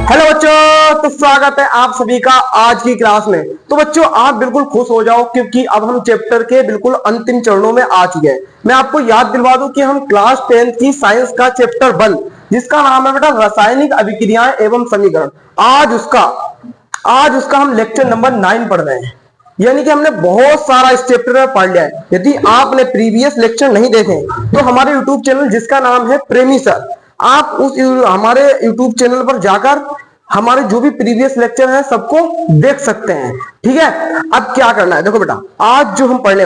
Hello बच्चों, तो स्वागत है आप सभी का आज की क्लास में। तो बच्चों आप बिल्कुल खुश हो जाओ क्योंकि अब हम चैप्टर के बिल्कुल अंतिम चरणों में आ चुके हैं। मैं आपको याद दिलवा दूं कि हम क्लास 10 की साइंस का चैप्टर 1 जिसका नाम है बेटा रासायनिक अभिक्रियाएं एवं समीकरण, आज उसका हम लेक्चर नंबर 9 पढ़ रहे हैं। यानी कि हमने बहुत सारा इस चैप्टर में पढ़ लिया है। यदि आपने प्रीवियस लेक्चर नहीं देखे तो हमारे यूट्यूब चैनल जिसका नाम है प्रेमी सर, आप उस हमारे यूट्यूब चैनल पर जाकर हमारे जो भी प्रीवियस लेक्चर है सबको देख सकते हैं। ठीक है, अब क्या करना है देखो बेटा, आज जो हम पढ़ने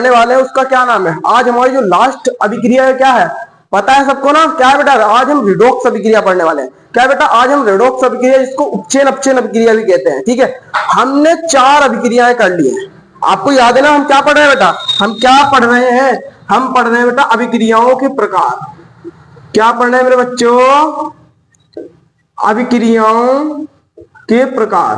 वाले हैं उसका क्या नाम है। आज हमारी जो लास्ट अभिक्रिया है क्या है पता है सबको ना, क्या है बेटा? आज हम रिडॉक्स अभिक्रिया पढ़ने वाले हैं। क्या है बेटा? आज हम रिडॉक्स अभिक्रिया, जिसको उपचयन अपचयन अभिक्रिया भी कहते हैं। ठीक है, हमने 4 अभिक्रियाएं कर ली है। आपको याद है ना हम क्या पढ़ रहे हैं बेटा? हम क्या पढ़ रहे हैं? हम पढ़ रहे हैं बेटा अभिक्रियाओं के प्रकार। क्या पढ़ रहे हैं मेरे बच्चों? अभिक्रियाओं के प्रकार।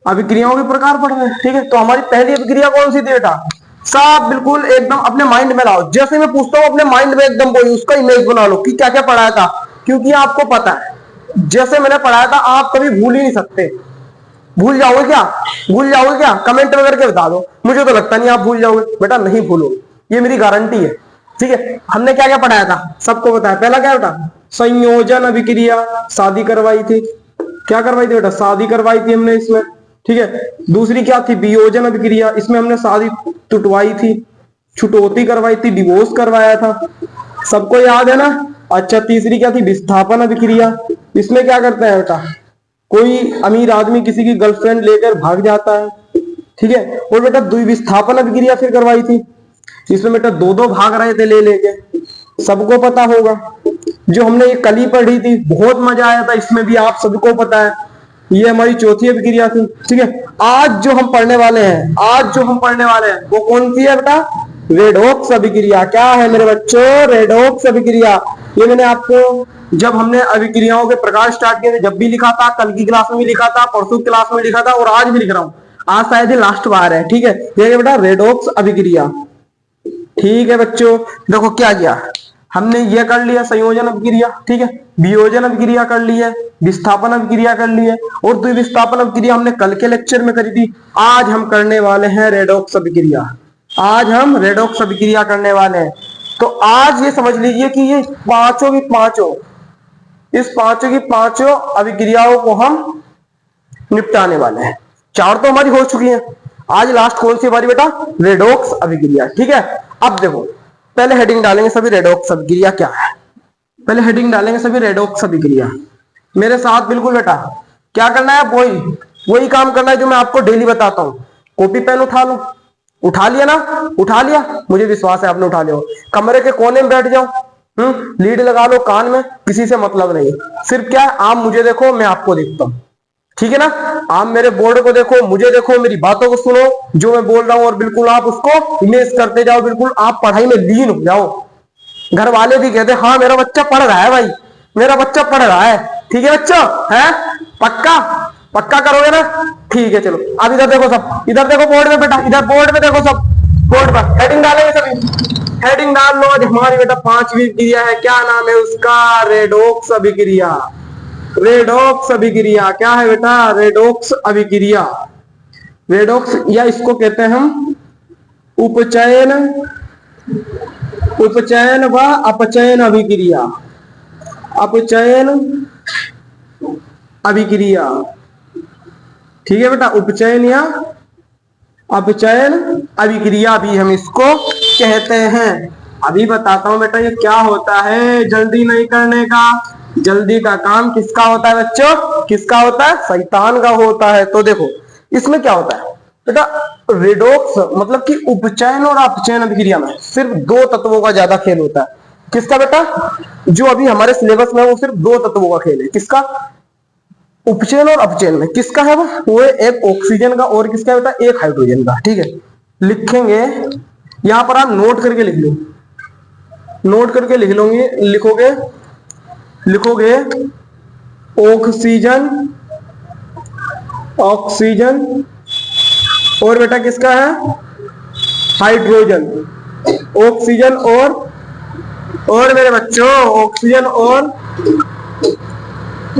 अभिक्रियाओं के प्रकार पढ़ रहे हैं। ठीक है, तो हमारी पहली अभिक्रिया कौन सी थी बेटा? सब बिल्कुल एकदम अपने माइंड में लाओ। जैसे मैं पूछता हूं अपने माइंड में एकदम कोई उसका इमेज बना लो कि क्या क्या पढ़ाया था, क्योंकि आपको पता है जैसे मैंने पढ़ाया था आप कभी भूल ही नहीं सकते। भूल जाओगे क्या? कमेंट में करके बता दो। मुझे तो लगता नहीं आप भूल जाओगे। बेटा नहीं भूलो, ये मेरी गारंटी है। ठीक है, हमने क्या क्या पढ़ाया था सबको बताया। पहला क्या बेटा? संयोजन अभिक्रिया, शादी करवाई थी। क्या करवाई थी बेटा? शादी करवाई थी हमने इसमें। ठीक है, दूसरी क्या थी? वियोजन अभिक्रिया, इसमें हमने शादी टुटवाई थी, छुटौती करवाई थी, डिवोर्स करवाया था। सबको याद है ना? अच्छा, तीसरी क्या थी? विस्थापन अभिक्रिया। इसमें क्या करते हैं बेटा? कोई अमीर आदमी किसी की गर्लफ्रेंड लेकर भाग जाता है। ठीक है, और बेटा द्विविस्थापन अभिक्रिया फिर करवाई थी। इसमें बेटा दो भाग रहे थे ले लेके, सबको पता होगा। जो हमने ये कल ही पढ़ी थी, बहुत मजा आया था, इसमें भी आप सबको पता है। ये हमारी चौथी अभिक्रिया थी। ठीक है, आज जो हम पढ़ने वाले हैं वो कौन सी है बेटा? रेडॉक्स अभिक्रिया। क्या है मेरे बच्चों? रेडॉक्स अभिक्रिया। ये मैंने आपको जब हमने अभिक्रियाओं के प्रकार स्टार्ट किए थे जब भी लिखा था, कल की क्लास में भी लिखा था, परसों की क्लास में लिखा था और आज भी लिख रहा हूं। आज शायद ही लास्ट बार है। ठीक है, ये बेटा रेडॉक्स अभिक्रिया। ठीक है बच्चों, देखो क्या किया हमने, ये कर लिया संयोजन अभिक्रिया। ठीक है, वियोजन अभिक्रिया कर ली है, विस्थापन अभिक्रिया कर ली है, और द्विविस्थापन अभिक्रिया हमने कल के लेक्चर में करी थी। आज हम करने वाले हैं रेडॉक्स अभिक्रिया। आज हम रेडॉक्स अभिक्रिया करने वाले हैं। तो आज ये समझ लीजिए कि ये पांचों की पांचों अभिक्रियाओं को हम निपटाने वाले हैं। 4 तो हमारी हो चुकी हैं। आज लास्ट कौन सी हमारी बेटा? रेडॉक्स अभिक्रिया। ठीक है, अब देखो पहले हेडिंग डालेंगे सभी रेडॉक्स अभिक्रिया क्या है। पहले हेडिंग डालेंगे सभी रेडॉक्स अभिक्रिया। मेरे साथ बिल्कुल बेटा क्या करना है? वही काम करना है जो मैं आपको डेली बताता हूं। कॉपी पेन उठा लो। उठा लिया ना? उठा लिया, मुझे विश्वास है आपने उठा लिया। कमरे के कोने में बैठ जाओ, लीड लगा लो कान में, किसी से मतलब नहीं। सिर्फ क्या है, आप मुझे देखो, मैं आपको देखता हूं। ठीक है ना? आप मेरे बोर्ड को देखो, मुझे देखो, मेरी बातों को सुनो जो मैं बोल रहा हूं, और बिल्कुल आप उसको इमेज करते जाओ। बिल्कुल आप पढ़ाई में लीन हो जाओ। घर वाले भी कहते हाँ मेरा बच्चा पढ़ रहा है, भाई मेरा बच्चा पढ़ रहा है। ठीक है बच्चों, है पक्का करोगे ना? ठीक है, चलो अब इधर देखो सब, इधर देखो बोर्ड में बेटा, इधर बोर्ड में देखो सब, बोर्ड पर हेडिंग डालेंगे सभी। हेडिंग डाल लो। आज हमारी बेटा 5वीं क्रिया है। क्या नाम है उसका? रेडॉक्स अभिक्रिया। रेडॉक्स अभिक्रिया क्या है बेटा? रेडॉक्स अभिक्रिया। रेडॉक्स या इसको कहते हैं हम उपचयन व अपचयन अभिक्रिया। अपचयन अभिक्रिया। ठीक है बेटा, उपचयन या अपचयन अभिक्रिया भी हम इसको कहते हैं। अभी बताता हूं बेटा ये क्या होता है। जल्दी नहीं करने का, जल्दी का काम किसका होता है बच्चों? किसका होता है? शैतान का होता है। तो देखो इसमें क्या होता है बेटा? रेडॉक्स मतलब कि उपचयन और अपचयन अभिक्रिया में सिर्फ 2 तत्वों का ज्यादा खेल होता है। किसका बेटा? जो अभी हमारे सिलेबस में वो सिर्फ 2 तत्वों का खेल है। किसका? उपचयन और अपचयन में। किसका है वो एक ऑक्सीजन का और किसका बेटा? एक हाइड्रोजन का। ठीक है, लिखेंगे यहां पर, आप नोट करके लिख लो, नोट करके लिखोगे ऑक्सीजन और बेटा किसका है? हाइड्रोजन। ऑक्सीजन और मेरे बच्चों ऑक्सीजन और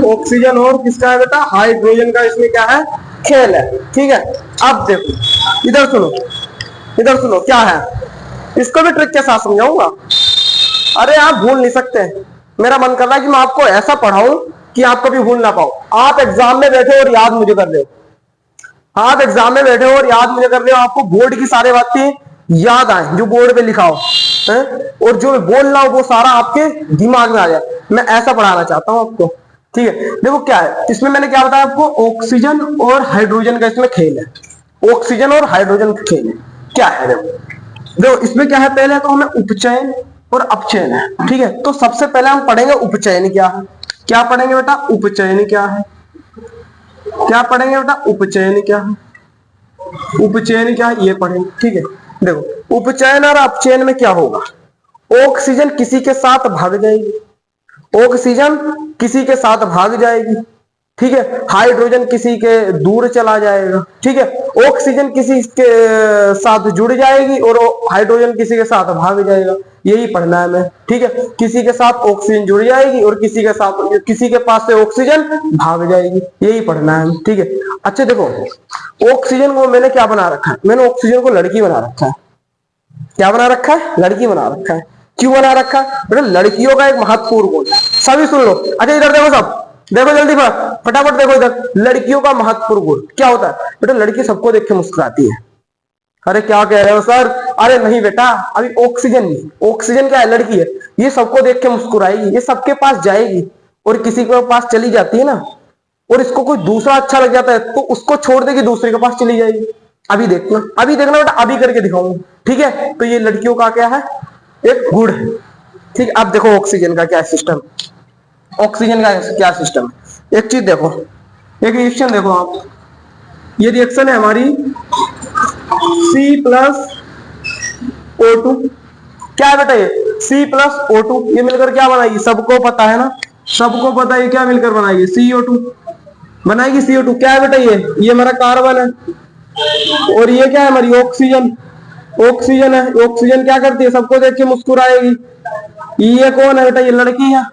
ऑक्सीजन और किसका है बेटा, हाइड्रोजन का इसमें क्या है, खेल है। ठीक है, अब देखो इधर सुनो, इधर सुनो क्या है, इसको भी ट्रिक के साथ समझाऊंगा। अरे आप भूल नहीं सकते, मेरा मन कर रहा है कि मैं आपको ऐसा पढ़ाऊं कि आप कभी भूल ना पाओ। आप एग्जाम में बैठे और याद मुझे कर रहे हो, आप एग्जाम में बैठे हो और याद मुझे कर रहे हो, आपको बोर्ड की सारी बातें याद आए जो बोर्ड पे लिखा हो है? और जो बोल रहा हो वो सारा आपके दिमाग में आ जाए। मैं ऐसा पढ़ाना चाहता हूं आपको। ठीक है, देखो क्या है इसमें, मैंने क्या बताया आपको, ऑक्सीजन और हाइड्रोजन का इसमें खेल है। ऑक्सीजन और हाइड्रोजन का खेल है, क्या है देखो इसमें क्या है, पहले तो हमें उपचयन और अपचयन है। ठीक है, तो सबसे पहले हम पढ़ेंगे उपचयन क्या है। क्या पढ़ेंगे बेटा, उपचयन क्या है, क्या पढ़ेंगे बेटा, उपचयन क्या है, उपचयन क्या है ये पढ़ेंगे। ठीक है, देखो उपचयन और अपचयन में क्या होगा, ऑक्सीजन किसी के साथ भाग जाएगी, ऑक्सीजन किसी के साथ भाग जाएगी। ठीक है, हाइड्रोजन किसी के दूर चला जाएगा। ठीक है, ऑक्सीजन किसी के साथ जुड़ जाएगी और हाइड्रोजन किसी के साथ भाग जाएगा, यही पढ़ना है हमें। ठीक है, किसी के साथ ऑक्सीजन जुड़ जाएगी और किसी के साथ, किसी के पास से ऑक्सीजन भाग जाएगी, यही पढ़ना है। ठीक है, अच्छा देखो ऑक्सीजन को मैंने क्या बना रखा है, मैंने ऑक्सीजन को लड़की बना रखा है। क्या बना रखा है, लड़की बना रखा है। क्यों बना रखा है बेटा, लड़कियों का एक महत्वपूर्ण गुण, सभी सुन लो। अच्छा इधर देखो, सब देखो जल्दी फटाफट देखो इधर, लड़कियों का महत्वपूर्ण गुण क्या होता है बेटा, लड़की सबको देख के मुस्कुराती है। अरे क्या कह रहे हो सर, अरे नहीं बेटा, अभी ऑक्सीजन नहीं, ऑक्सीजन क्या है, लड़की है, ये सबको देख के मुस्कुराएगी, ये सबके पास जाएगी और किसी के पास चली जाती है ना, और इसको कोई दूसरा अच्छा लग जाता है तो उसको छोड़ देगी, दूसरे के पास चली जाएगी। अभी देखना, अभी देखना बेटा, अभी करके दिखाऊंगा। ठीक है, तो ये लड़कियों का क्या है, एक गुण है। ठीक, अब देखो ऑक्सीजन का क्या सिस्टम, ऑक्सीजन का क्या सिस्टम है, एक चीज देखो, एक रिएक्शन देखो आप, ये रिएक्शन है हमारी C+O2। क्या है बेटा ये C+O2, ये मिलकर क्या बनाएगी, सबको पता है ना, सबको पता है क्या मिलकर बनाएगी, CO2 बनाएगी, CO2। क्या है बेटा ये हमारा कार्बन है और ये क्या है हमारी ऑक्सीजन, ऑक्सीजन है। ऑक्सीजन क्या करती है, सबको देख के मुस्कुराएगी। ये कौन है बेटा, ये लड़की है,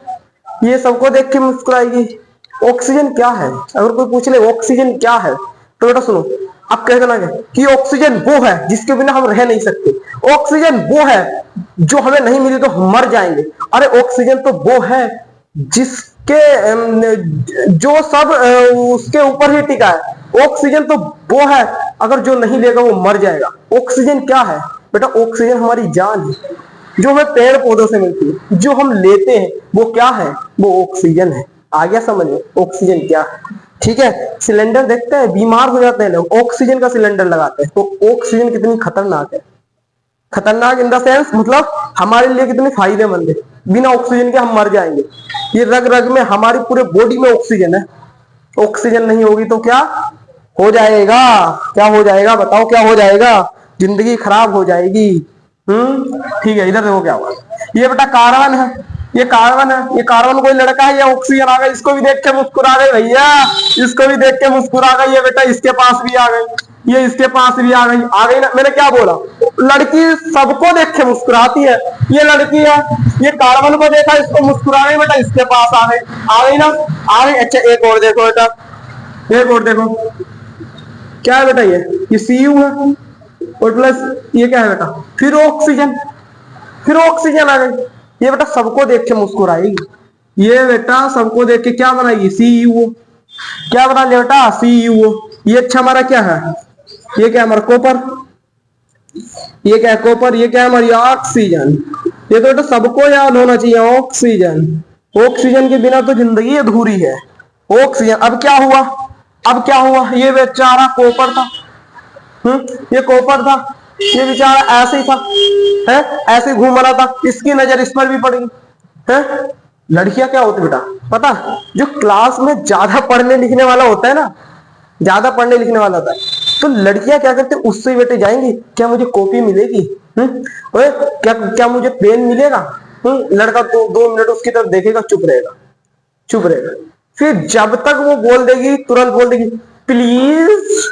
ये सबको देख के मुस्कुराएगी। ऑक्सीजन क्या है, अगर कोई पूछ ले ऑक्सीजन क्या है तो बेटा सुनो, आप कह देना कि ऑक्सीजन वो है जिसके बिना हम रह नहीं सकते, ऑक्सीजन वो है जो हमें नहीं मिली तो हम मर जाएंगे। अरे ऑक्सीजन तो वो है जिसके जो सब उसके ऊपर ही टिका है, ऑक्सीजन तो वो है अगर जो नहीं लेगा वो मर जाएगा। ऑक्सीजन क्या है बेटा, ऑक्सीजन हमारी जान है, जो हमें पेड़ पौधों से मिलती है, जो हम लेते हैं वो क्या है, वो ऑक्सीजन है। आ गया समझ में ऑक्सीजन क्या है। ठीक है, सिलेंडर देखते हैं, बीमार हो जाते हैं लोग, ऑक्सीजन का सिलेंडर लगाते हैं, तो ऑक्सीजन कितनी खतरनाक है, खतरनाक इन द सेंस मतलब हमारे लिए कितनी फायदेमंद है, बिना ऑक्सीजन के हम मर जाएंगे। ये रग रग में, हमारी पूरे बॉडी में ऑक्सीजन है, ऑक्सीजन नहीं होगी तो क्या हो जाएगा, क्या हो जाएगा बताओ, क्या हो जाएगा, जिंदगी खराब हो जाएगी। ठीक है, इधर देखो क्या हुआ, ये बेटा कार्बन है, ये कार्बन है, ये कार्बन कोई लड़का है या ऑक्सीजन आ गई, इसको भी देख के मुस्कुरा गई भैया, इसको भी देख के मुस्कुरा गई, ये बेटा इसके पास भी आ गई, ये इसके पास भी आ गई ना। मैंने क्या बोला, लड़की सबको देख के मुस्कुराती है, ये लड़की है, ये कार्बन को देखा, इसको मुस्कुरा गई, बेटा इसके पास आ गई ना, आ गई। अच्छा एक और देखो बेटा, एक और देखो, क्या है बेटा, ये Cu है और प्लस ये क्या है बेटा, फिर ऑक्सीजन, फिर ऑक्सीजन आ गई, ये बेटा सबको देख के मुस्कुराएगी, ये बेटा सबको देख के क्या बनाएगी, CuO। क्या बना लिया बेटा, CuO। ये अच्छा हमारा क्या है, ये क्या हमारा कॉपर, ये क्या है कॉपर, ये क्या है हमारी ऑक्सीजन। ये तो बेटा सबको याद होना चाहिए, ऑक्सीजन, ऑक्सीजन के बिना तो जिंदगी अधूरी है, ऑक्सीजन। अब क्या हुआ, अब क्या हुआ, ये बेचारा कॉपर था, ये कॉपर था, ये बेचारा ऐसे ही था, है ऐसे घूम रहा था, इसकी नजर इस पर भी पड़ी है। लड़कियां क्या होती बेटा पता, जो क्लास में ज्यादा पढ़ने लिखने वाला होता है ना, ज्यादा पढ़ने लिखने वाला होता है, तो लड़कियां क्या करते, उससे बेटे जाएंगी, क्या मुझे कॉपी मिलेगी, क्या मुझे पेन मिलेगा। लड़का तो 2 मिनट उसकी तरफ देखेगा, चुप रहेगा, चुप रहेगा, फिर जब तक वो बोल देगी, तुरंत बोल देगी प्लीज,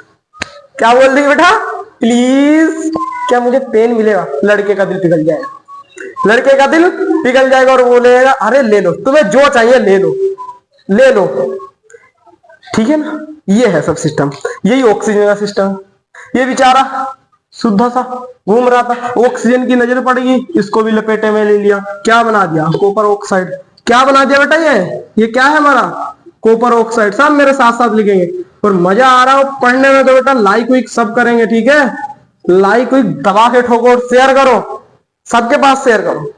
क्या बोल देगी बेटा, प्लीज क्या मुझे पेन मिलेगा। लड़के का दिल पिघल जाएगा, लड़के का दिल पिघल जाएगा और बोलेगा अरे ले लो, तुम्हें जो चाहिए ले लो, ले लो, ठीक है ना। ये है सब सिस्टम, यही ऑक्सीजन का सिस्टम। ये बेचारा शुद्ध सा घूम रहा था, ऑक्सीजन की नजर पड़ गई, इसको भी लपेटे में ले लिया, क्या बना दिया, कॉपर ऑक्साइड। क्या बना दिया बेटा, ये क्या है हमारा, कॉपर ऑक्साइड। सब मेरे साथ साथ लिखेंगे और मजा आ रहा हो पढ़ने में तो बेटा लाइक विक सब करेंगे, ठीक है। लाइक विक दबा के ठोको और शेयर करो, सबके पास शेयर करो,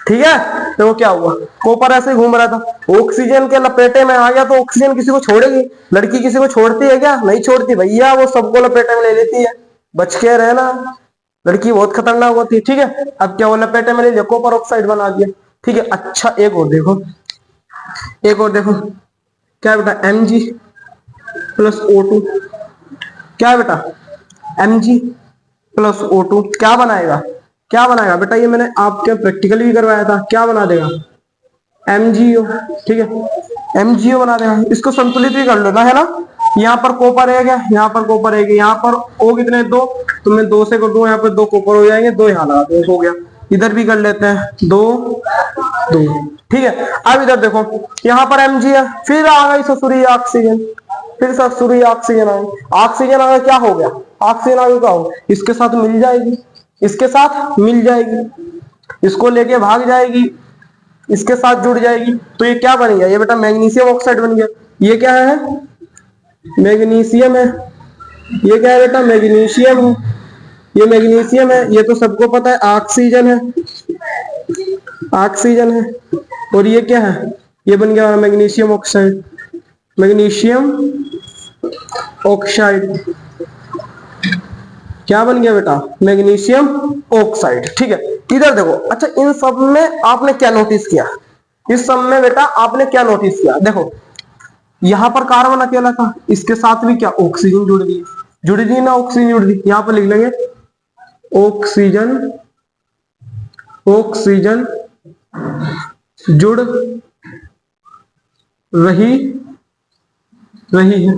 ठीक है। तो क्या हुआ, कॉपर ऐसे घूम रहा था, ऑक्सीजन के लपेटे में आ गया, तो ऑक्सीजन किसी को छोड़ेगी, लड़की किसी को छोड़ती है क्या, नहीं छोड़ती भैया, वो सबको लपेटे में ले लेती है। बच के रहना, लड़की बहुत खतरनाक होती है, ठीक है। अब क्या, वो लपेटे में ले लिया, कॉपर ऑक्साइड बना दिया, ठीक है। अच्छा एक और देखो, एक और देखो, क्या है बेटा, Mg प्लस O2, क्या है बेटा, Mg प्लस O2 क्या बनाएगा, क्या बनाएगा बेटा, ये मैंने आपके प्रैक्टिकल भी करवाया था, क्या बना देगा, MgO, ठीक है, MgO बना देगा। इसको संतुलित भी कर लेना है ना, यहाँ पर कॉपर है क्या, यहाँ पर कॉपर है, यहाँ पर O कितने, 2, तो मैं 2 से कर दूं, यहाँ पर 2 कॉपर हो जाएंगे, 2 यहाँ लगा दो, हो गया। इधर भी कर लेते हैं, 2 2, ठीक है। अब इधर देखो, यहाँ पर Mg है, फिर आ गई ससुरी ऑक्सीजन, फिर ससुरी ऑक्सीजन आ गई, ऑक्सीजन आ गया, क्या हो गया, ऑक्सीजन आ गई, क्या हो, इसके साथ मिल जाएगी, इसके साथ मिल जाएगी, इसको लेके भाग जाएगी, इसके साथ जुड़ जाएगी, तो ये क्या बन गया, ये बेटा मैग्नीशियम ऑक्साइड बन गया। ये क्या है, मैग्नीशियम है, ये क्या है बेटा, मैग्नीशियम है, ये मैग्नीशियम है, ये तो सबको पता है, ऑक्सीजन है, ऑक्सीजन है, और ये क्या है, ये बन गया मैग्नीशियम ऑक्साइड, मैग्नीशियम ऑक्साइड, क्या बन गया बेटा, मैग्नीशियम ऑक्साइड, ठीक है। इधर देखो, अच्छा इन सब में आपने क्या नोटिस किया, इस सब में बेटा आपने क्या नोटिस किया, देखो यहां पर कार्बन अकेला था, इसके साथ भी क्या, ऑक्सीजन जुड़ गई, जुड़ गई ना, ऑक्सीजन जुड़ गई, यहां पर लिख लेंगे ऑक्सीजन, ऑक्सीजन जुड़ रही है,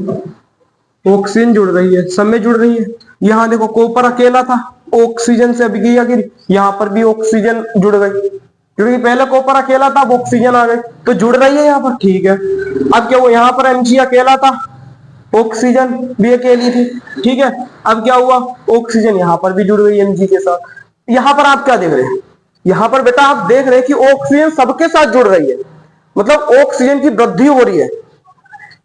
ऑक्सीजन जुड़ रही है, सब में जुड़ रही है। यहां देखो कॉपर अकेला था, ऑक्सीजन से अभिक्रिया की, यहां पर भी ऑक्सीजन जुड़ गई, क्योंकि पहले कॉपर अकेला था, अब ऑक्सीजन आ गई, तो जुड़ रही है यहाँ पर, ठीक है। अब क्या हुआ, यहाँ पर Mg अकेला था, ऑक्सीजन भी अकेली थी, ठीक है। अब क्या हुआ, ऑक्सीजन यहाँ पर भी जुड़ गई Mg के साथ। यहाँ पर आप क्या देख रहे हैं, यहाँ पर बेटा आप देख रहे हैं कि ऑक्सीजन सबके साथ जुड़ रही है, मतलब ऑक्सीजन की वृद्धि हो रही है,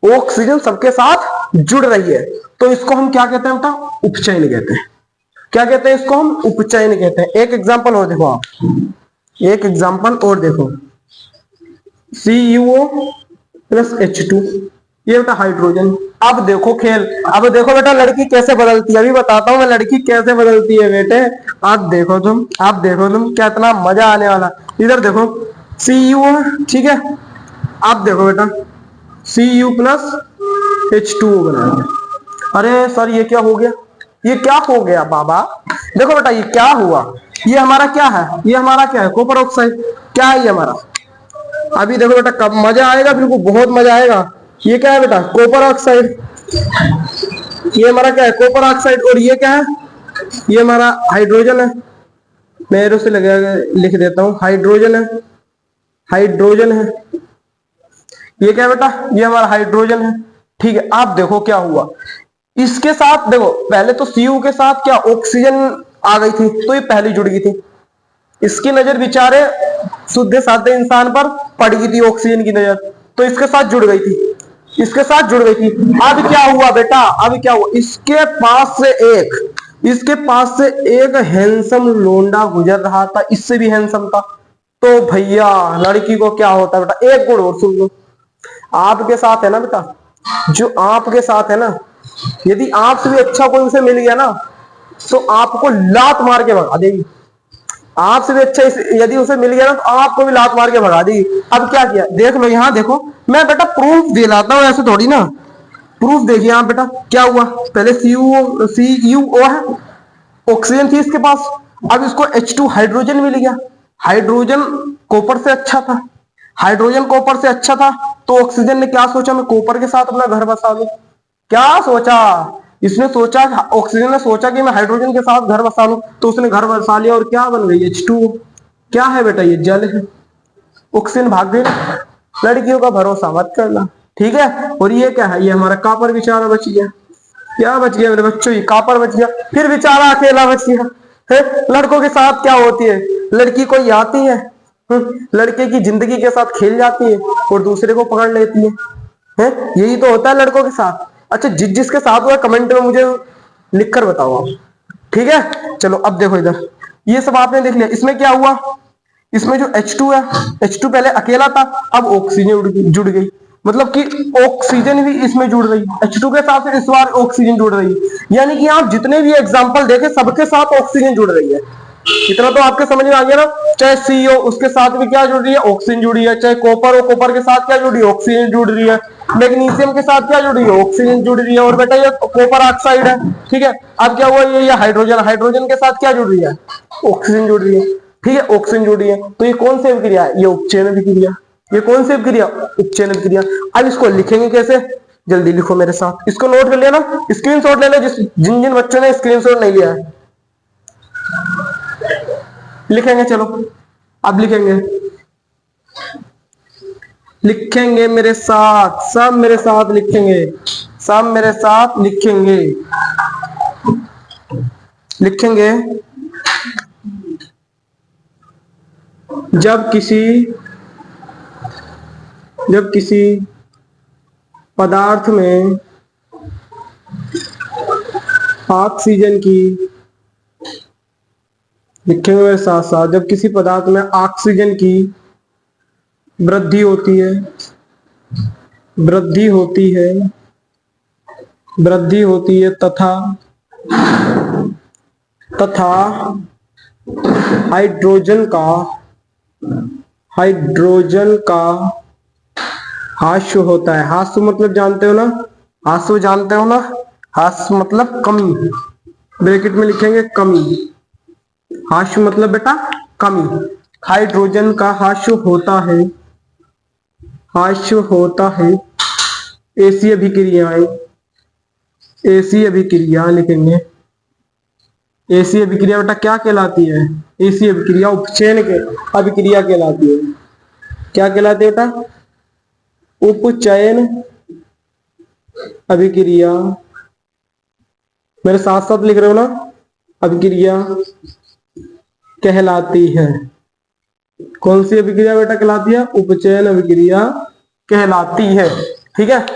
ऑक्सीजन सबके साथ जुड़ रही है, तो इसको हम क्या कहते हैं बेटा, उपचयन कहते हैं। क्या कहते हैं इसको हम, उपचयन कहते हैं। एक एग्जांपल और देखो आप, एक एग्जांपल और देखो, CuO प्लस H2, ये बेटा हाइड्रोजन। अब देखो खेल, अब देखो बेटा लड़की कैसे बदलती है, अभी बताता हूं मैं लड़की कैसे बदलती है बेटे, आप देखो तुम, आप देखो तुम, कितना मजा आने वाला। इधर देखो CuO, ठीक है, आप देखो बेटा Cu प्लस H2O बना दिया। अरे सर ये क्या हो गया, ये क्या हो गया बाबा, देखो बेटा ये क्या हुआ, ये हमारा क्या है, ये हमारा क्या है, कॉपर ऑक्साइड, क्या है ये हमारा। अभी देखो बेटा कब मजा आएगा, बिल्कुल बहुत मजा आएगा। ये क्या है बेटा, कॉपर ऑक्साइड, ये हमारा क्या है, कॉपर ऑक्साइड, और ये क्या है, ये हमारा हाइड्रोजन है, मैं एरो से लगा लिख देता हूं, हाइड्रोजन है, हाइड्रोजन है, ये क्या है बेटा, ये हमारा हाइड्रोजन है, ठीक है। आप देखो क्या हुआ, इसके साथ देखो पहले तो Cu के साथ क्या ऑक्सीजन आ गई थी, तो ये पहली जुड़ गई थी, इसकी नजर बेचारे शुद्ध साधे इंसान पर पड़ गई थी, ऑक्सीजन की नजर, तो इसके साथ जुड़ गई थी, इसके साथ जुड़ गई थी। अब क्या हुआ बेटा, अब क्या हुआ, इसके पास से एक हैंडसम लोंडा गुजर रहा था, इससे भी हैंडसम था, तो भैया लड़की को क्या होता है बेटा, एक गुण और सुन लो, आपके साथ है ना बेटा, जो आपके साथ है ना, यदि आपसे भी अच्छा कोई उसे मिल गया ना, तो आपको लात मार के भगा देगी, आपसे भी अच्छा यदि उसे मिल गया ना, तो आपको भी लात मार के भगा देगी। अब क्या किया, देख लो यहाँ देखो, मैं बेटा प्रूफ दिलाता हूँ, ऐसे थोड़ी ना, प्रूफ देखिए यहाँ बेटा क्या हुआ, पहले CuO है, ऑक्सीजन थी इसके पास, अब इसको H2 हाइड्रोजन मिल गया, हाइड्रोजन कॉपर से अच्छा था, हाइड्रोजन कॉपर से अच्छा था, तो ऑक्सीजन ने क्या सोचा, मैं कॉपर के साथ अपना घर बसा लूं, क्या सोचा इसने, सोचा ऑक्सीजन ने सोचा कि मैं हाइड्रोजन के साथ घर बसा लूं, तो उसने घर बसा लिया, और क्या बन गई H2, क्या है बेटा, ये जल है, ऑक्सीजन भाग गई, लड़कियों का भरोसा मत करना, ठीक है। और ये क्या है, ये हमारा कॉपर बेचारा बच गया। क्या बच गया मेरे बच्चों, ये कॉपर बच गया। फिर बेचारा अकेला बच गया है। लड़कों के साथ क्या होती है, लड़की कोई आती है, लड़के की जिंदगी के साथ खेल जाती है और दूसरे को पकड़ लेती है। यही तो होता है लड़कों के साथ। अच्छा, जिसके साथ हुआ कमेंट में मुझे लिख कर बताओ आप, ठीक है। चलो अब देखो इधर, ये सब आपने देख लिया। इसमें क्या हुआ, इसमें जो H2 है, H2 पहले अकेला था, अब ऑक्सीजन जुड़ गई, मतलब कि ऑक्सीजन भी इसमें जुड़ रही है। H2 के साथ इस बार ऑक्सीजन जुड़ रही है, यानी कि आप जितने भी एग्जांपल देखे सबके साथ ऑक्सीजन जुड़ रही है। इतना तो आपके समझ में आ गया ना। चाहे CO उसके साथ भी क्या जुड़ रही है, ऑक्सीजन जुड़ी है। चाहे कॉपर हो, कॉपर के साथ क्या जुड़ी है, ऑक्सीजन जुड़ रही है। मैग्नीशियम के साथ क्या जुड़ी है, ऑक्सीजन जुड़ रही है। और बेटा ये कॉपर ऑक्साइड है, ठीक है। अब क्या हुआ, ये हाइड्रोजन, हाइड्रोजन के साथ क्या जुड़ रही है, ऑक्सीजन जुड़ रही है, ठीक है, ऑक्सीजन जुड़ रही है। तो ये कौन सी अभिक्रिया है, ये उपचयन अभिक्रिया। ये कौन सी अभिक्रिया, उपचयन अभिक्रिया। अब इसको लिखेंगे कैसे, जल्दी लिखो मेरे साथ, इसको नोट कर लेना, स्क्रीनशॉट ले लो जिन जिन बच्चों ने स्क्रीनशॉट नहीं लिया है। लिखेंगे, चलो अब लिखेंगे, लिखेंगे मेरे साथ, सब मेरे साथ लिखेंगे, सब मेरे साथ लिखेंगे, लिखेंगे। जब किसी पदार्थ में ऑक्सीजन की, लिखेंगे मेरे साथ साथ, जब किसी पदार्थ में ऑक्सीजन की वृद्धि होती है, वृद्धि होती है, वृद्धि होती है तथा हाइड्रोजन का ह्रास होता है। ह्रास मतलब जानते हो ना, ह्रास जानते हो ना, ह्रास मतलब कमी, ब्रैकेट में लिखेंगे कमी। ह्रास मतलब बेटा कमी। हाइड्रोजन का ह्रास होता है, ह्रास होता है। ऐसी अभिक्रियाएं, ऐसी अभिक्रिया लिखेंगे। ऐसी अभिक्रिया बेटा क्या कहलाती है, ऐसी अभिक्रिया उपचयन के अभिक्रिया कहलाती है। क्या कहलाती है बेटा, उपचयन अभिक्रिया। मेरे साथ साथ लिख रहे हो ना, अभिक्रिया कहलाती है। कौन सी अभिक्रिया बेटा कहलाती है, उपचयन अभिक्रिया कहलाती है, ठीक है।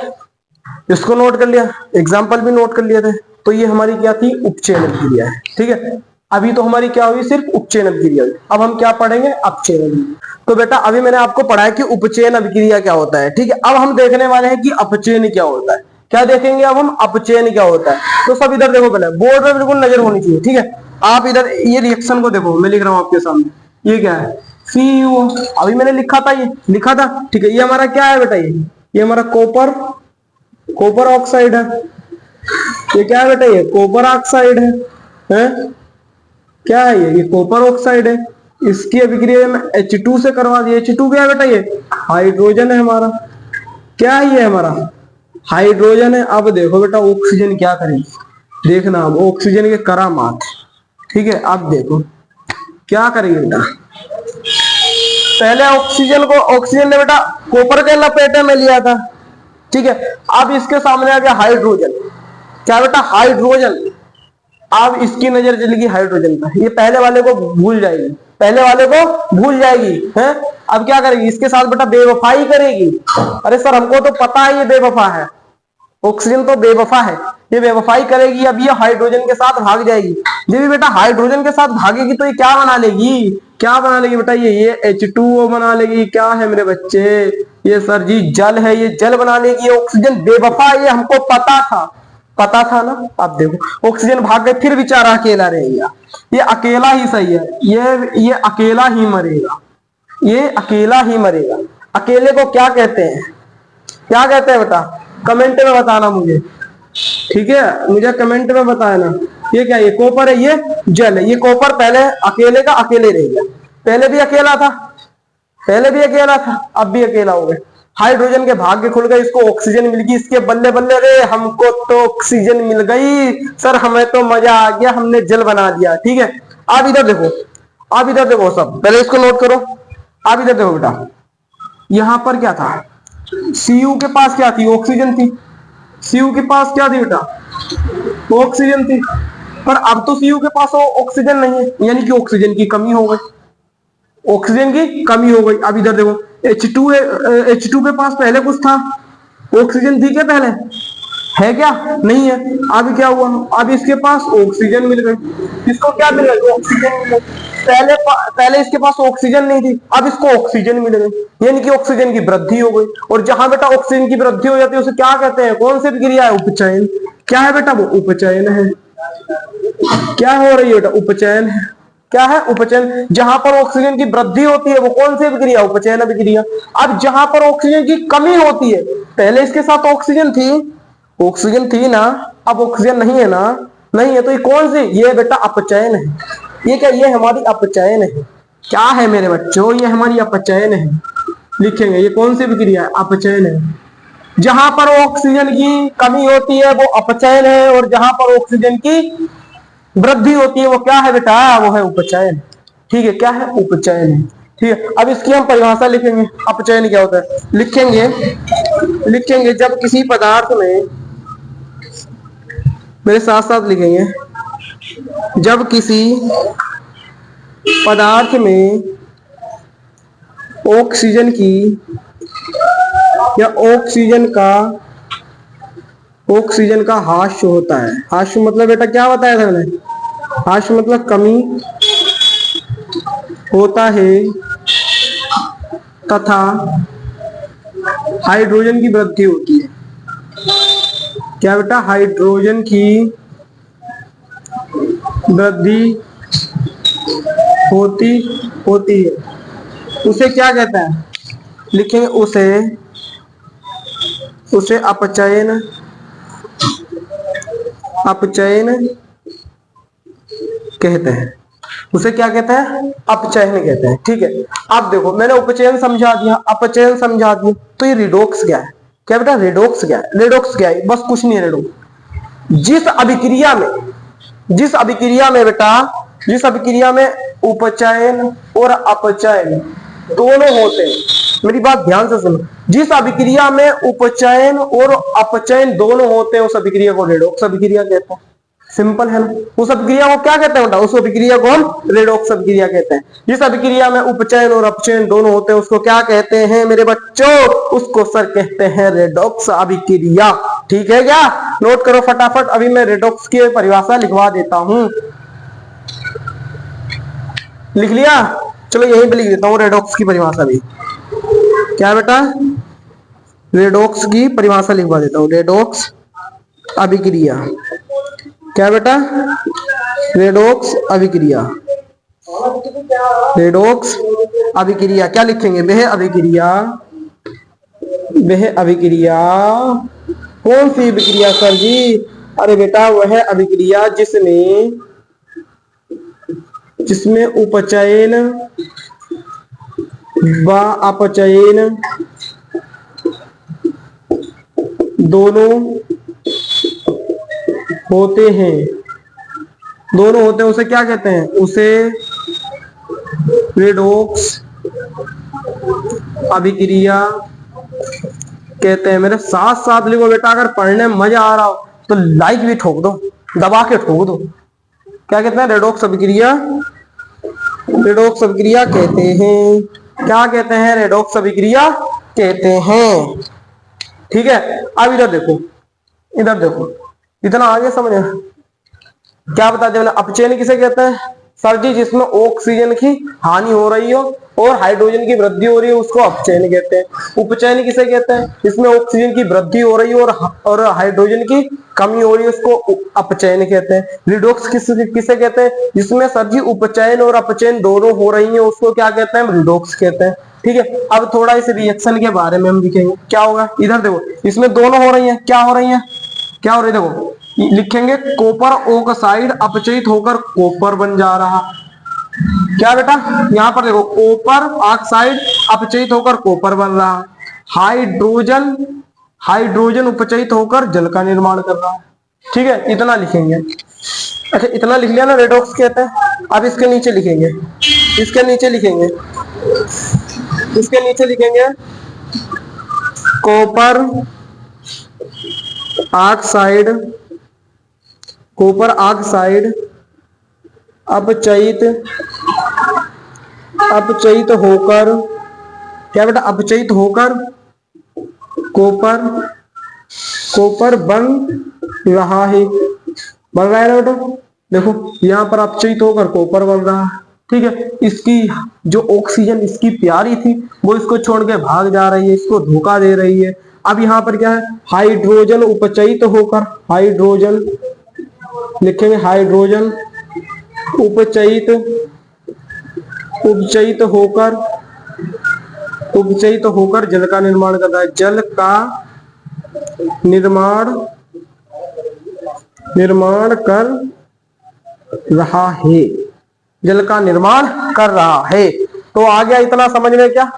इसको नोट कर लिया, एग्जाम्पल भी नोट कर लिए थे। तो ये हमारी क्या थी, उपचयन अभिक्रिया है, ठीक है। अभी तो हमारी क्या हुई, सिर्फ उपचयन अभिक्रिया हुई। अब हम क्या पढ़ेंगे, अपचयन अभिक्रिया। तो बेटा अभी मैंने आपको पढ़ाया कि उपचयन अभिक्रिया क्या होता है, ठीक है। अब हम देखने वाले हैं कि अपचयन क्या होता है। क्या देखेंगे अब हम, अपचयन क्या होता है। तो सब इधर देखो, पहले बोर्ड में बिल्कुल नजर होनी चाहिए, ठीक है। आप इधर ये रिएक्शन को देखो, मैं लिख रहा हूं आपके सामने। ये क्या है, CuO, अभी मैंने लिखा था, ये लिखा था, ठीक है। ये हमारा क्या है बेटा, ये हमारा कॉपर ऑक्साइड है। ये क्या है बेटा, ये कॉपर ऑक्साइड है? क्या है ये कॉपर ऑक्साइड है। इसकी अभिक्रिया में H2 से करवा दिया। H2 क्या है बेटा, ये हाइड्रोजन है हमारा। क्या है ये हमारा, हाइड्रोजन है। अब देखो बेटा ऑक्सीजन क्या करेगी, देखना अब ऑक्सीजन के करामात, ठीक है। अब देखो क्या करेंगे बेटा, पहले ऑक्सीजन ने बेटा कॉपर के लपेटे में लिया था, ठीक है। अब इसके सामने आ गया हाइड्रोजन। क्या बेटा, हाइड्रोजन। अब इसकी नजर चलेगी हाइड्रोजन पर, ये पहले वाले को भूल जाएगी, पहले वाले को भूल जाएगी, है। अब क्या करेगी, इसके साथ बेटा बेवफाई करेगी। अरे सर हमको तो पता है ये बेवफा है, ऑक्सीजन तो बेवफा है, ये बेवफाई करेगी। अब ये हाइड्रोजन के साथ भाग जाएगी। जब भी बेटा हाइड्रोजन के साथ भागेगी तो ये क्या बना लेगी, क्या बना लेगी बेटा, ये H2O बना लेगी। क्या है मेरे बच्चे, ये सर जी जल है, ये जल बना लेगी। ऑक्सीजन बेवफा है, ये हमको पता था ना। अब देखो ऑक्सीजन भाग गए, फिर बेचारा अकेला रहेगा। ये अकेला ही सही है, ये अकेला ही मरेगा, ये अकेला ही मरेगा। अकेले को क्या कहते हैं, क्या कहते हैं बेटा, कमेंट में बताना मुझे, ठीक है। मुझे कमेंट में बताना। ये क्या, ये कॉपर है, ये जल है। ये कॉपर पहले अकेले का अकेले रह गया, पहले भी अकेला था, पहले भी अकेला था, अब भी अकेला हो गया। हाइड्रोजन के भाग्य खुल गए, इसको ऑक्सीजन मिल गई, इसके बल्ले बल्ले रे हमको तो ऑक्सीजन मिल गई सर, हमें तो मजा आ गया, हमने जल बना दिया, ठीक है। आप इधर देखो, आप इधर देखो, सब पहले इसको नोट करो। आप इधर देखो बेटा, यहां पर क्या था, Cu के पास क्या थी, ऑक्सीजन थी। Cu के पास क्या थी बेटा, ऑक्सीजन थी। पर अब तो Cu के पास ऑक्सीजन नहीं है, यानी कि ऑक्सीजन की कमी हो गई, ऑक्सीजन की कमी हो गई। अब इधर देखो H2 H2 के पास पहले कुछ था, ऑक्सीजन थी क्या पहले, है क्या, नहीं है। अब क्या हुआ, अब इसके पास ऑक्सीजन मिल गई। इसको क्या मिल गई, ऑक्सीजन मिल गई। पहले इसके पास ऑक्सीजन नहीं थी, अब इसको ऑक्सीजन मिल गई, यानी कि ऑक्सीजन की वृद्धि हो गई। और जहां बेटा ऑक्सीजन की वृद्धि हो जाती है उसे क्या कहते हैं, कौन सी क्रिया है, उपचयन। क्या है बेटा, वो उपचयन है। क्या हो रही है बेटा, उपचयन है। क्या है, उपचयन। जहां पर ऑक्सीजन की वृद्धि होती है वो कौन सी अभिक्रिया, उपचयन अभिक्रिया। अब जहां पर ऑक्सीजन की कमी होती है, पहले इसके साथ ऑक्सीजन थी, ऑक्सीजन थी ना, अब ऑक्सीजन नहीं है ना, नहीं है, तो ये कौन सी, ये बेटा अपचयन है। ये क्या, ये हमारी अपचयन है। क्या है मेरे बच्चों, ये हमारी अपचयन है। लिखेंगे ये कौन सी अभिक्रिया है, अपचयन है। जहां पर ऑक्सीजन की कमी होती है वो अपचयन है, और जहां पर ऑक्सीजन की वृद्धि होती है वो क्या है बेटा, वो है उपचयन। ठीक है, क्या है, उपचयन है। ठीक है, अब इसकी हम परिभाषा लिखेंगे, अपचयन क्या होता है, लिखेंगे जब किसी पदार्थ में, मेरे साथ साथ लिखेंगे, जब किसी पदार्थ में ऑक्सीजन की या ऑक्सीजन का हास्य होता है। हास्य मतलब बेटा क्या बताया था मैंने, हास्य मतलब कमी होता है तथा हाइड्रोजन की वृद्धि होती है। क्या बेटा, हाइड्रोजन की वृद्धि होती है, उसे क्या कहता है, लिखेंगे उसे अपचयन कहते हैं। उसे क्या कहते हैं, अपचयन कहते हैं। ठीक है, अब देखो मैंने उपचयन समझा दिया, अपचयन समझा दिया, तो ये रिडॉक्स क्या है, क्या बेटा, रिडॉक्स क्या है, रिडॉक्स क्या है, बस कुछ नहीं है। रिडॉक्स जिस अभिक्रिया में उपचयन और अपचयन दोनों होते हैं, मेरी बात ध्यान से सुनो, जिस अभिक्रिया में उपचयन और अपचयन दोनों होते हैं उस अभिक्रिया को रेडॉक्स अभिक्रिया कहते हैं। सिंपल है ना, उस अभिक्रिया को क्या कहते हैं बेटा, उस अभिक्रिया को हम रेडॉक्स अभिक्रिया कहते हैं। जिस अभिक्रिया में उपचयन और अपचयन दोनों होते हैं उसको क्या कहते हैं मेरे बच्चों, उसको सर कहते हैं रेडॉक्स अभिक्रिया। ठीक है, क्या नोट करो फटाफट, अभी मैं रेडॉक्स की परिभाषा लिखवा देता हूं। लिख लिया, चलो यहीं पे लिख देता हूं रेडॉक्स की परिभाषा भी। क्या बेटा, रेडॉक्स की परिभाषा लिखवा देता हूं, रेडॉक्स अभिक्रिया। क्या बेटा, रेडॉक्स अभिक्रिया, रेडॉक्स अभिक्रिया क्या लिखेंगे, वह अभिक्रिया कौन सी अभिक्रिया सर जी, अरे बेटा वह अभिक्रिया जिसमें उपचयन व अपचयन दोनों होते हैं, उसे क्या कहते हैं, उसे रेडॉक्स अभिक्रिया कहते हैं। मेरे साथ साथ लिखो बेटा, अगर पढ़ने में मजा आ रहा हो तो लाइक भी ठोक दो, दबा के ठोक दो। क्या कहते हैं, रेडॉक्स अभिक्रिया कहते हैं। क्या कहते हैं, रेडॉक्स अभिक्रिया कहते हैं। ठीक है, अब इधर देखो, इतना आगे समझ, क्या बताते हैं, अपचयन किसे कहते हैं सर जी, जिसमें ऑक्सीजन की हानि हो रही हो और हाइड्रोजन की वृद्धि हो रही है उसको अपचयन कहते हैं। उपचयन किसे कहते हैं, जिसमें ऑक्सीजन की वृद्धि हो रही है और हाइड्रोजन की कमी हो रही है उसको अपचयन कहते हैं। रिडॉक्स किसे कहते हैं, जिसमें सर जी उपचयन और अपचयन दोनों हो रही है उसको क्या कहते हैं, रिडॉक्स कहते हैं। ठीक है, अब थोड़ा इस रिएक्शन के बारे में हम लिखेंगे, क्या होगा, इधर देखो, इसमें दोनों हो रही है, क्या हो रही है, देखो लिखेंगे, कॉपर ऑक्साइड अपचयित होकर कॉपर बन जा रहा। क्या बेटा, यहां पर देखो, कॉपर ऑक्साइड अपचयित होकर कॉपर बन रहा। हाइड्रोजन उपचयित होकर जल का निर्माण कर रहा है। ठीक है, इतना लिखेंगे। अच्छा, इतना लिख लिया ना, रेडॉक्स कहते हैं। अब इसके नीचे लिखेंगे, कॉपर ऑक्साइड, कॉपर ऑक्साइड अपचयित, अपचयित होकर, क्या बेटा, अपचयित होकर कॉपर, कॉपर बन रहा है, बन रहा है ना बेटा, देखो यहां पर अपचयित होकर कॉपर बन रहा है, ठीक है। इसकी जो ऑक्सीजन इसकी प्यारी थी वो इसको छोड़ के भाग जा रही है, इसको धोखा दे रही है। अब यहाँ पर क्या है, हाइड्रोजन उपचयित होकर, हाइड्रोजन लिखेंगे, हाइड्रोजन उपचयित, उपचयित होकर, उपचयित होकर जल का निर्माण कर रहा है, जल का निर्माण, निर्माण कर रहा है, जल का निर्माण कर रहा है। तो आ गया इतना समझ में, क्या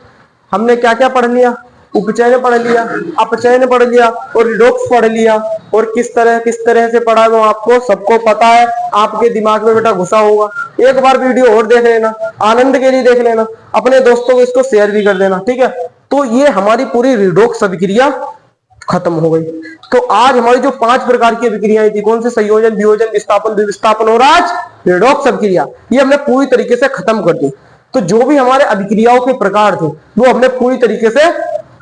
हमने क्या क्या पढ़ लिया, उपचयन पढ़ लिया, अपचयन पढ़ लिया और रिडॉक्स पढ़ लिया। और किस तरह से पढ़ा वो आपको सबको पता है, आपके दिमाग में बेटा घुसा होगा। एक बार वीडियो और देख लेना, आनंद के लिए देख लेना, अपने दोस्तों को इसको शेयर भी कर देना, ठीक है। तो ये हमारी पूरी रिडॉक्स अभिक्रिया खत्म हो गई। तो आज हमारी जो 5 प्रकार की अभिक्रियाएं थी, कौन से, संयोजन, वियोजन, विस्थापन, विस्थापन और आज रिडॉक्स अभिक्रिया, ये हमने पूरी तरीके से खत्म कर दी। तो जो भी हमारे अभिक्रियाओं के प्रकार थे वो हमने पूरी तरीके से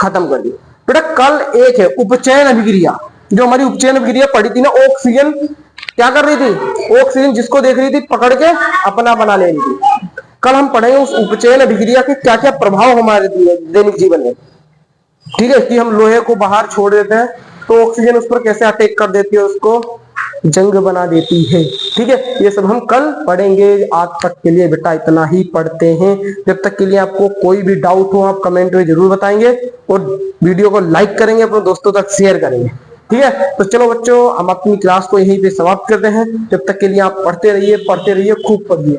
खत्म कर दी। बेटा कल एक है उपचयन अभिक्रिया, जो हमारी उपचयन अभिक्रिया पढ़ी थी ना, ऑक्सीजन क्या कर रही थी, ऑक्सीजन जिसको देख रही थी पकड़ के अपना बना ले रही थी। कल हम पढ़ेंगे उस उपचयन अभिक्रिया के क्या क्या प्रभाव हमारे दैनिक जीवन में, ठीक है। कि हम लोहे को बाहर छोड़ देते हैं तो ऑक्सीजन उस पर कैसे अटैक कर देती है, उसको जंग बना देती है, ठीक है। ये सब हम कल पढ़ेंगे। आज तक के लिए बेटा इतना ही पढ़ते हैं। जब तक के लिए आपको कोई भी डाउट हो आप कमेंट में जरूर बताएंगे और वीडियो को लाइक करेंगे, अपने दोस्तों तक शेयर करेंगे, ठीक है। तो चलो बच्चों, हम अपनी क्लास को यहीं पे समाप्त करते हैं। जब तक के लिए आप पढ़ते रहिए, खूब पढ़िए।